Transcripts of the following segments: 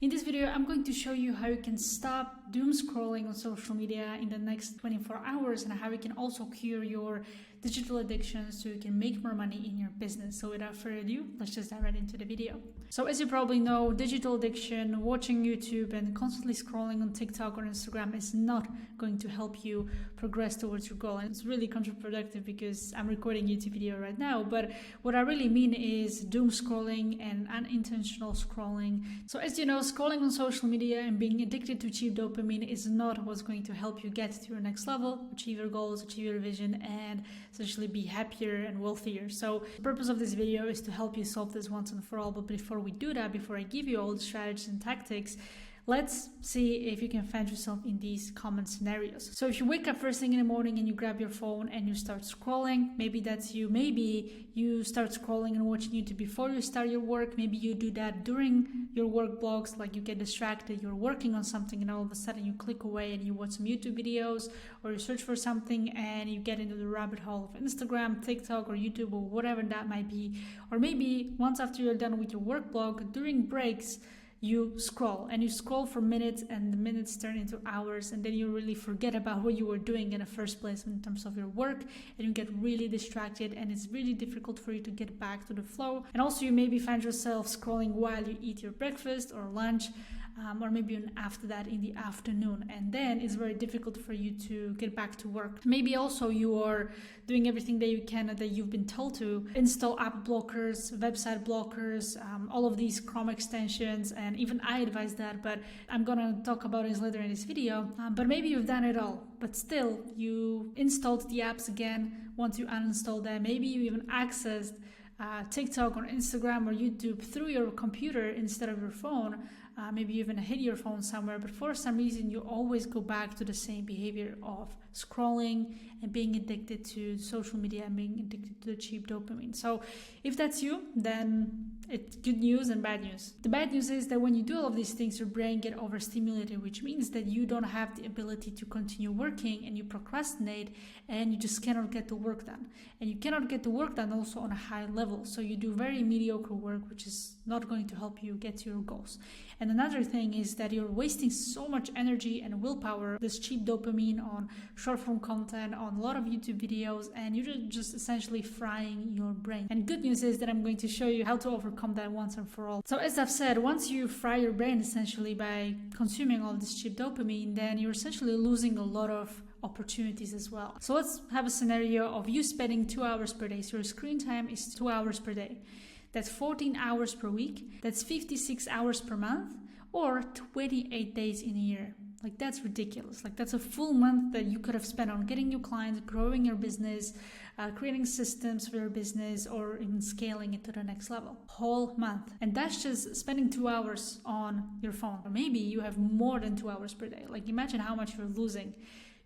In this video, I'm going to show you how you can stop doom scrolling on social media in the next 24 hours and how you can also cure your digital addiction so you can make more money in your business. So without further ado, let's just dive right into the video. So as you probably know, digital addiction, watching YouTube and constantly scrolling on TikTok or Instagram is not going to help you progress towards your goal. And it's really counterproductive because I'm recording a YouTube video right now. But what I really mean is doom scrolling and unintentional scrolling. So as you know, scrolling on social media and being addicted to cheap dopamine is not what's going to help you get to your next level, achieve your goals, achieve your vision, and essentially be happier and wealthier. So the purpose of this video is to help you solve this once and for all. But before we do that, before I give you all the strategies and tactics, let's see if you can find yourself in these common scenarios. So if you wake up first thing in the morning and you grab your phone and you start scrolling, maybe that's you. Maybe you start scrolling and watching YouTube before you start your work. Maybe you do that during your work blocks, like you get distracted, you're working on something and all of a sudden you click away and you watch some YouTube videos or you search for something and you get into the rabbit hole of Instagram, TikTok or YouTube or whatever that might be. Or maybe once after you're done with your work block, during breaks, you scroll for minutes and the minutes turn into hours and then you really forget about what you were doing in the first place in terms of your work and you get really distracted and it's really difficult for you to get back to the flow. And also you maybe find yourself scrolling while you eat your breakfast or lunch or maybe even after that in the afternoon, and then it's very difficult for you to get back to work. Maybe also you are doing everything that you can that you've been told to install app blockers, website blockers, all of these Chrome extensions, and even I advise that, but I'm gonna talk about this later in this video. But maybe you've done it all, but still you installed the apps again once you uninstalled them. Maybe you even accessed TikTok or Instagram or YouTube through your computer instead of your phone. Maybe you even hid your phone somewhere, but for some reason you always go back to the same behavior of scrolling and being addicted to social media and being addicted to the cheap dopamine. So if that's you, then it's good news and bad news. The bad news is that when you do all of these things, your brain gets overstimulated, which means that you don't have the ability to continue working and you procrastinate and you just cannot get the work done. And you cannot get the work done also on a high level. So you do very mediocre work, which is not going to help you get to your goals. And another thing is that you're wasting so much energy and willpower, this cheap dopamine on short form content, on a lot of YouTube videos, and you're just essentially frying your brain. And good news is that I'm going to show you how to overcome that once and for all. So as I've said, once you fry your brain essentially by consuming all this cheap dopamine, then you're essentially losing a lot of opportunities as well. So let's have a scenario of you spending 2 hours per day. So your screen time is 2 hours per day. That's 14 hours per week. That's 56 hours per month or 28 days in a year. Like that's ridiculous. Like that's a full month that you could have spent on getting new clients, growing your business, creating systems for your business, or even scaling it to the next level. Whole month. And that's just spending 2 hours on your phone. Or maybe you have more than 2 hours per day. Like imagine how much you're losing.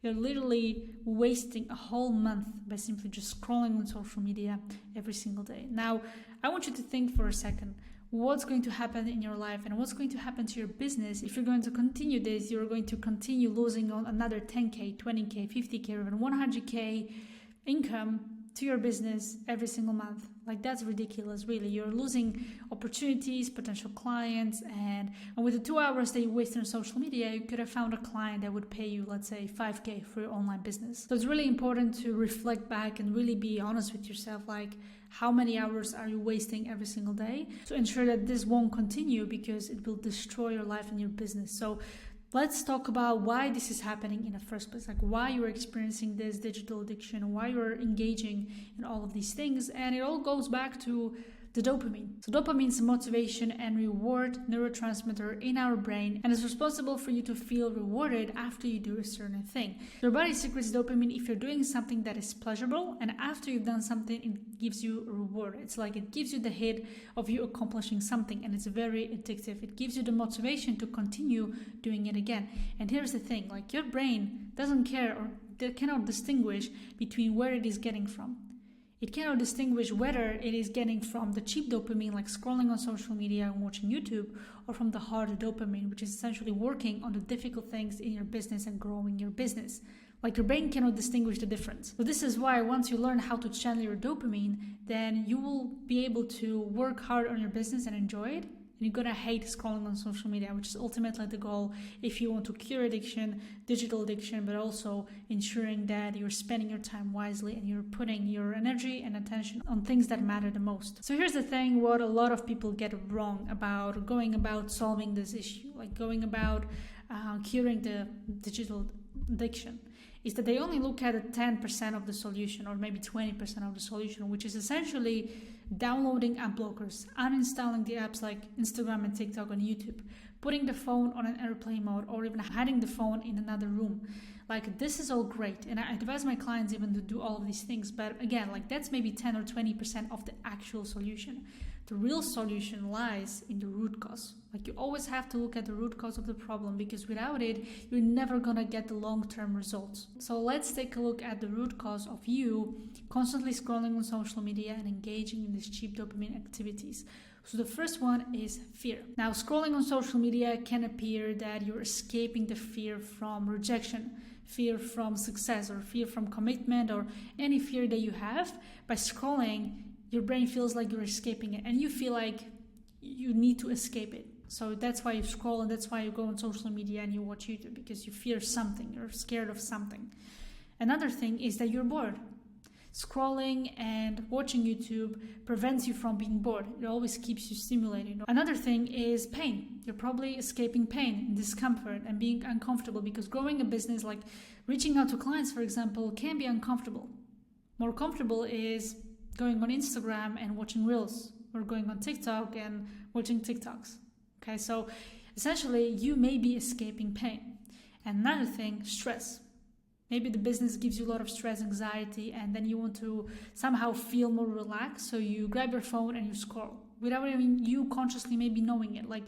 You're literally wasting a whole month by simply just scrolling on social media every single day. Now, I want you to think for a second. What's going to happen in your life and what's going to happen to your business if you're going to continue this? You're going to continue losing on another 10K, 20K, 50K, or even 100K income to your business every single month. Like that's ridiculous, really. You're losing opportunities, potential clients, and with the 2 hours that you waste on social media, you could have found a client that would pay you, let's say, 5K for your online business. So it's really important to reflect back and really be honest with yourself, like how many hours are you wasting every single day to ensure that this won't continue because it will destroy your life and your business. So let's talk about why this is happening in the first place, like why you're experiencing this digital addiction, why you're engaging in all of these things. And it all goes back to the dopamine. So dopamine is a motivation and reward neurotransmitter in our brain and is responsible for you to feel rewarded after you do a certain thing. Your body secretes dopamine if you're doing something that is pleasurable, and after you've done something, it gives you a reward. It's like it gives you the hit of you accomplishing something, and it's very addictive. It gives you the motivation to continue doing it again. And here's the thing, like your brain doesn't care or cannot distinguish between where it is getting from. It cannot distinguish whether it is getting from the cheap dopamine, like scrolling on social media and watching YouTube, or from the hard dopamine, which is essentially working on the difficult things in your business and growing your business. Like your brain cannot distinguish the difference. So this is why once you learn how to channel your dopamine, then you will be able to work hard on your business and enjoy it. you're gonna hate scrolling on social media, which is ultimately the goal if you want to cure addiction, digital addiction, but also ensuring that you're spending your time wisely and you're putting your energy and attention on things that matter the most. So here's the thing, what a lot of people get wrong about going about solving this issue, like going about curing the digital addiction, is that they only look at 10% of the solution, or maybe 20% of the solution, which is essentially downloading app blockers, uninstalling the apps like Instagram and TikTok and YouTube, putting the phone on an airplane mode, or even hiding the phone in another room. Like, this is all great, and I advise my clients even to do all of these things, but again, like, that's maybe 10 or 20% of the actual solution. The real solution lies in the root cause. Like, you always have to look at the root cause of the problem, because without it, you're never gonna get the long-term results. So let's take a look at the root cause of you constantly scrolling on social media and engaging in these cheap dopamine activities. So the first one is fear. Now, scrolling on social media can appear that you're escaping the fear from rejection, fear from success, or fear from commitment, or any fear that you have. By scrolling, your brain feels like you're escaping it, and you feel like you need to escape it. So that's why you scroll, and that's why you go on social media and you watch YouTube, because you fear something, you're scared of something. Another thing is that you're bored. Scrolling and watching YouTube prevents you from being bored. It always keeps you stimulated. Another thing is pain. You're probably escaping pain and discomfort and being uncomfortable, because growing a business, like reaching out to clients, for example, can be uncomfortable. More comfortable is going on Instagram and watching Reels, or going on TikTok and watching TikToks. Okay, so essentially you may be escaping pain. And another thing, stress. Maybe the business gives you a lot of stress, anxiety, and then you want to somehow feel more relaxed. So you grab your phone and you scroll without even you consciously maybe knowing it. Like,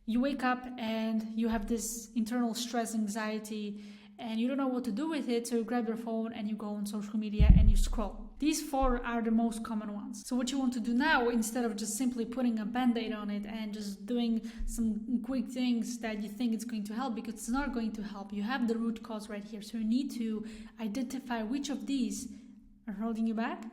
you wake up and you have this internal stress, anxiety, and you don't know what to do with it. So you grab your phone and you go on social media and you scroll. These 4 are the most common ones. So what you want to do now, instead of just simply putting a band-aid on it and just doing some quick things that you think it's going to help, because it's not going to help. You have the root cause right here. So you need to identify which of these are holding you back,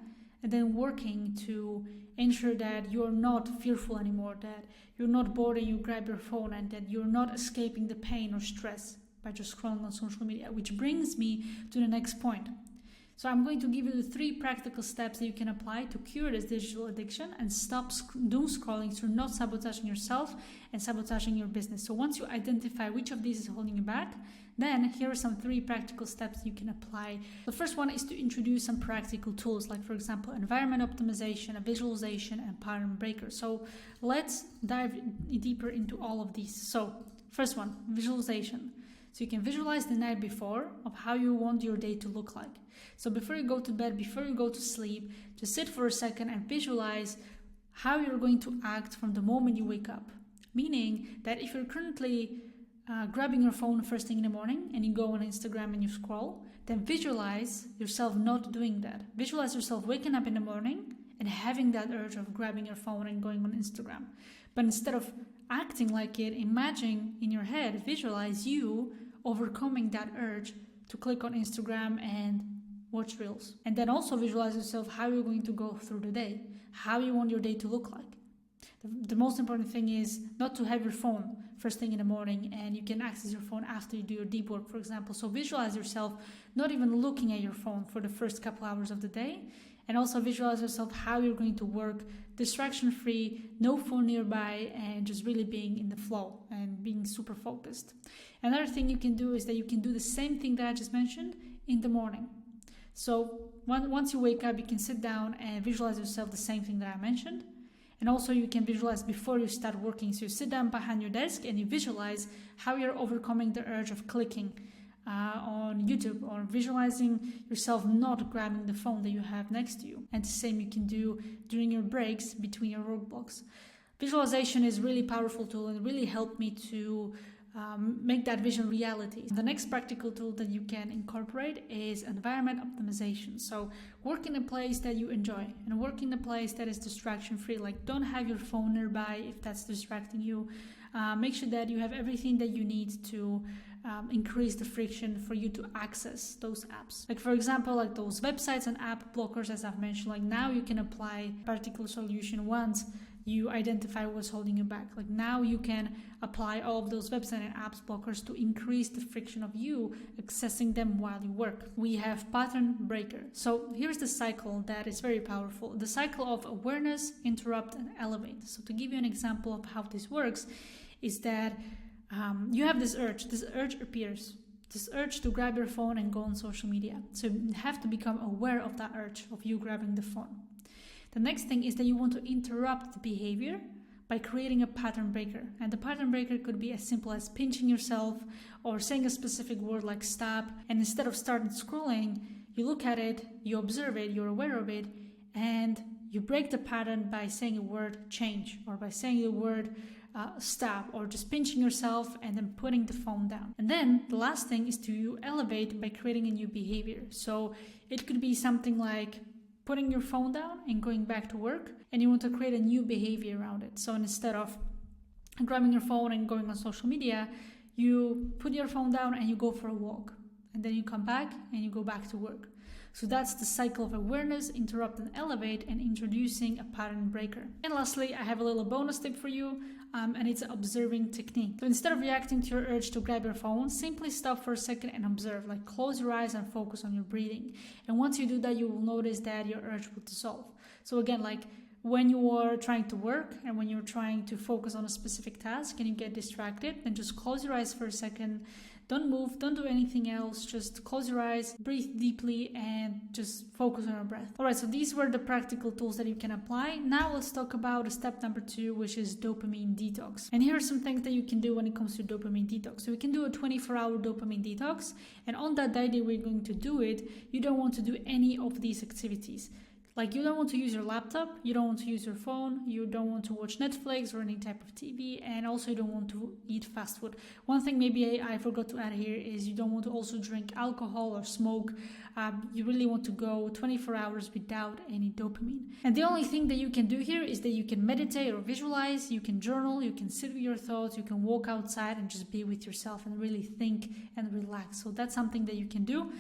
and then working to ensure that you're not fearful anymore, that you're not bored and you grab your phone, and that you're not escaping the pain or stress by just scrolling on social media. Which brings me to the next point. So I'm going to give you the 3 practical steps that you can apply to cure this digital addiction and stop doom scrolling, so you're not sabotaging yourself and sabotaging your business. So once you identify which of these is holding you back, then here are some 3 practical steps you can apply. The first one is to introduce some practical tools, like, for example, environment optimization, a visualization, and pattern breaker. So let's dive deeper into all of these. So first one, visualization. So you can visualize the night before of how you want your day to look like. So before you go to bed, before you go to sleep, just sit for a second and visualize how you're going to act from the moment you wake up. Meaning that if you're currently grabbing your phone first thing in the morning and you go on Instagram and you scroll, then visualize yourself not doing that. Visualize yourself waking up in the morning and having that urge of grabbing your phone and going on Instagram. But instead of acting like it, imagine in your head, visualize you overcoming that urge to click on Instagram and watch Reels. And then also visualize yourself how you're going to go through the day, how you want your day to look like. The most important thing is not to have your phone first thing in the morning, and you can access your phone after you do your deep work, for example. So visualize yourself not even looking at your phone for the first couple hours of the day, and also visualize yourself how you're going to work distraction-free, no phone nearby, and just really being in the flow and being super focused. Another thing you can do is that you can do the same thing that I just mentioned in the morning. So once you wake up, you can sit down and visualize yourself the same thing that I mentioned. And also you can visualize before you start working. So you sit down behind your desk and you visualize how you're overcoming the urge of clicking on YouTube, or visualizing yourself not grabbing the phone that you have next to you. And the same you can do during your breaks between your work blocks. Visualization is a really powerful tool and really helped me to make that vision reality. The next practical tool that you can incorporate is environment optimization. So work in a place that you enjoy and work in a place that is distraction free. Like, don't have your phone nearby if that's distracting you. Make sure that you have everything that you need to increase the friction for you to access those apps. Like, for example, like those websites and app blockers, as I've mentioned, like now you can apply a particular solution once you identify what's holding you back. Like now you can apply all of those website and apps blockers to increase the friction of you accessing them while you work. We have pattern breaker. So here's the cycle that is very powerful. The cycle of awareness, interrupt, and elevate. So to give you an example of how this works is that you have this urge appears. This urge to grab your phone and go on social media. So you have to become aware of that urge of you grabbing the phone. The next thing is that you want to interrupt the behavior by creating a pattern breaker. And the pattern breaker could be as simple as pinching yourself or saying a specific word like stop. And instead of starting scrolling, you look at it, you observe it, you're aware of it, and you break the pattern by saying a word change, or by saying the word stop, or just pinching yourself and then putting the phone down. And then the last thing is to elevate by creating a new behavior. So it could be something like putting your phone down and going back to work, and you want to create a new behavior around it. So instead of grabbing your phone and going on social media, you put your phone down and you go for a walk, and then you come back and you go back to work. So that's the cycle of awareness, interrupt, and elevate, and introducing a pattern breaker. And lastly, I have a little bonus tip for you, and it's an observing technique. So instead of reacting to your urge to grab your phone, simply stop for a second and observe, like close your eyes and focus on your breathing. And once you do that, you will notice that your urge will dissolve. So again, like when you are trying to work and when you're trying to focus on a specific task and you get distracted, then just close your eyes for a second. Don't move, don't do anything else, just close your eyes, breathe deeply, and just focus on your breath. Alright, so these were the practical tools that you can apply. Now let's talk about step number 2, which is dopamine detox. And here are some things that you can do when it comes to dopamine detox. So we can do a 24-hour dopamine detox, and on that day that we're going to do it, you don't want to do any of these activities. Like you don't want to use your laptop, you don't want to use your phone, you don't want to watch Netflix or any type of TV, and also you don't want to eat fast food. One thing maybe I forgot to add here is you don't want to also drink alcohol or smoke. You really want to go 24 hours without any dopamine. And the only thing that you can do here is that you can meditate or visualize, you can journal, you can sit with your thoughts, you can walk outside and just be with yourself and really think and relax. So that's something that you can do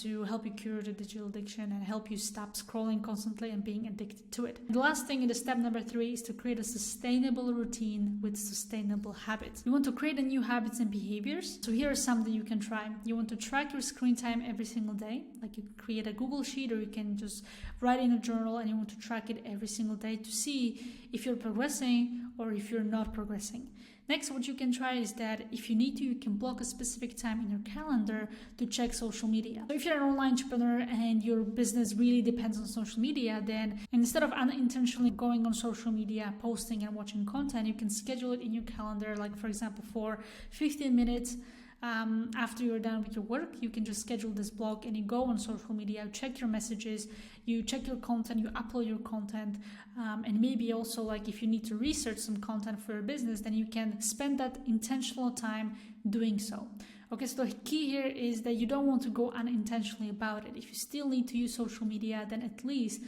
to help you cure the digital addiction and help you stop scrolling constantly and being addicted to it. The last thing in the step number 3 is to create a sustainable routine with sustainable habits. You want to create a new habits and behaviors. So here are some that you can try. You want to track your screen time every single day. Like you create a Google sheet, or you can just write in a journal, and you want to track it every single day to see if you're progressing or if you're not progressing. Next, what you can try is that if you need to, you can block a specific time in your calendar to check social media. So if you're an online entrepreneur and your business really depends on social media, then instead of unintentionally going on social media, posting and watching content, you can schedule it in your calendar. Like for example, for 15 minutes after you're done with your work, you can just schedule this block and you go on social media, check your messages, you check your content, you upload your content, and maybe also like if you need to research some content for your business, then you can spend that intentional time doing so. Okay, so the key here is that you don't want to go unintentionally about it. If you still need to use social media, then at least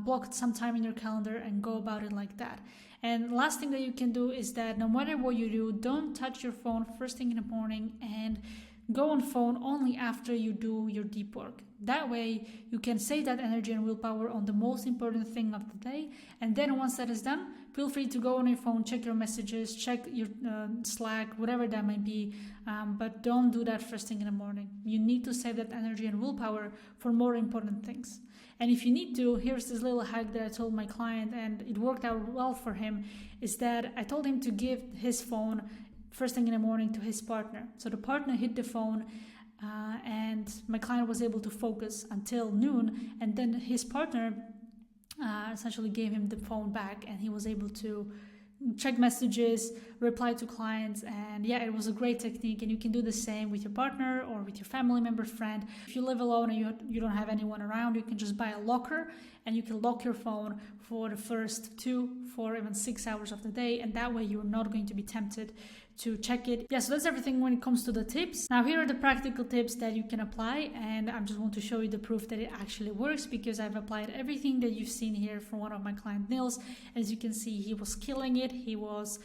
block some time in your calendar and go about it like that. And last thing that you can do is that no matter what you do, don't touch your phone first thing in the morning and go on phone only after you do your deep work. That way you can save that energy and willpower on the most important thing of the day. And then once that is done, feel free to go on your phone, check your messages, check your Slack, whatever that might be. But don't do that first thing in the morning. You need to save that energy and willpower for more important things. And if you need to, here's this little hack that I told my client, and it worked out well for him, is that I told him to give his phone first thing in the morning to his partner. So the partner hit the phone and my client was able to focus until noon, and then his partner essentially gave him the phone back and he was able to check messages, reply to clients, and yeah, it was a great technique. And you can do the same with your partner or with your family member, friend. If you live alone and you don't have anyone around, you can just buy a locker and you can lock your phone for the first 2, 4, even 6 hours of the day, and that way you're not going to be tempted to check it. Yeah, so that's everything when it comes to the tips. Now here are the practical tips that you can apply, and I just want to show you the proof that it actually works, because I've applied everything that you've seen here from one of my client Nils. As you can see, he was killing it. He was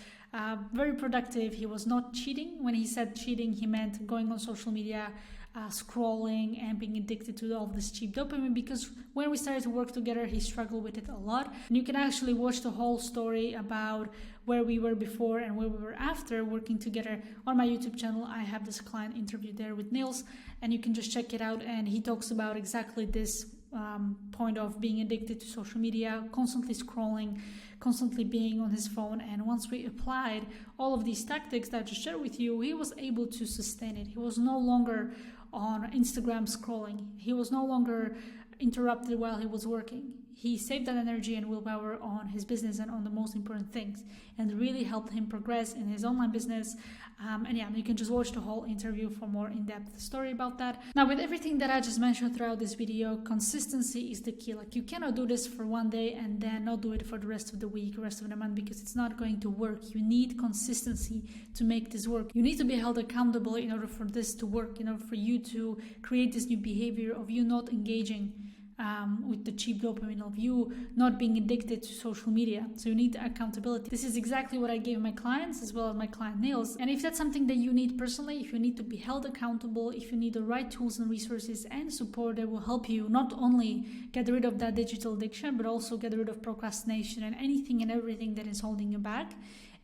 very productive. He was not cheating. When he said cheating, he meant going on social media scrolling and being addicted to all of this cheap dopamine, because when we started to work together, he struggled with it a lot. And you can actually watch the whole story about where we were before and where we were after working together on my YouTube channel. I have this client interview there with Niels, and you can just check it out. And he talks about exactly this point of being addicted to social media, constantly scrolling, constantly being on his phone. And once we applied all of these tactics that I just shared with you, he was able to sustain it. He was no longer on Instagram scrolling. He was no longer interrupted while he was working. He saved that energy and willpower on his business and on the most important things, and really helped him progress in his online business. And yeah, you can just watch the whole interview for more in-depth story about that. Now, with everything that I just mentioned throughout this video, consistency is the key. Like, you cannot do this for one day and then not do it for the rest of the week, rest of the month, because it's not going to work. You need consistency to make this work. You need to be held accountable in order for this to work, in order for you to create this new behavior of you not engaging with the cheap dopamine, of you not being addicted to social media. So you need accountability. This is exactly what I gave my clients as well as my client Niels. And if that's something that you need personally, if you need to be held accountable, if you need the right tools and resources and support that will help you not only get rid of that digital addiction, but also get rid of procrastination and anything and everything that is holding you back.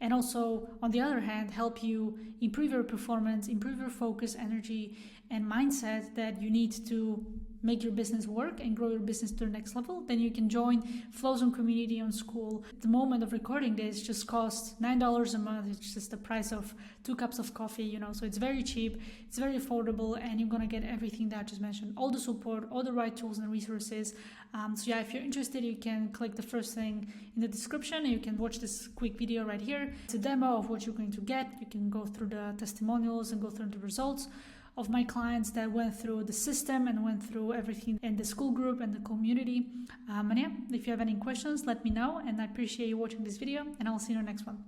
And also, on the other hand, help you improve your performance, improve your focus, energy, and mindset that you need to make your business work and grow your business to the next level, then you can join Flowzone community on School. At the moment of recording this, just costs $9 a month. It's just the price of 2 cups of coffee, so it's very cheap, it's very affordable, and you're gonna get everything that I just mentioned, all the support, all the right tools and resources. So yeah, if you're interested, you can click the first thing in the description, and you can watch this quick video right here. It's a demo of what you're going to get. You can go through the testimonials and go through the results of my clients that went through the system and went through everything in the school group and the community. And yeah, if you have any questions, let me know, and I appreciate you watching this video, and I'll see you in the next one.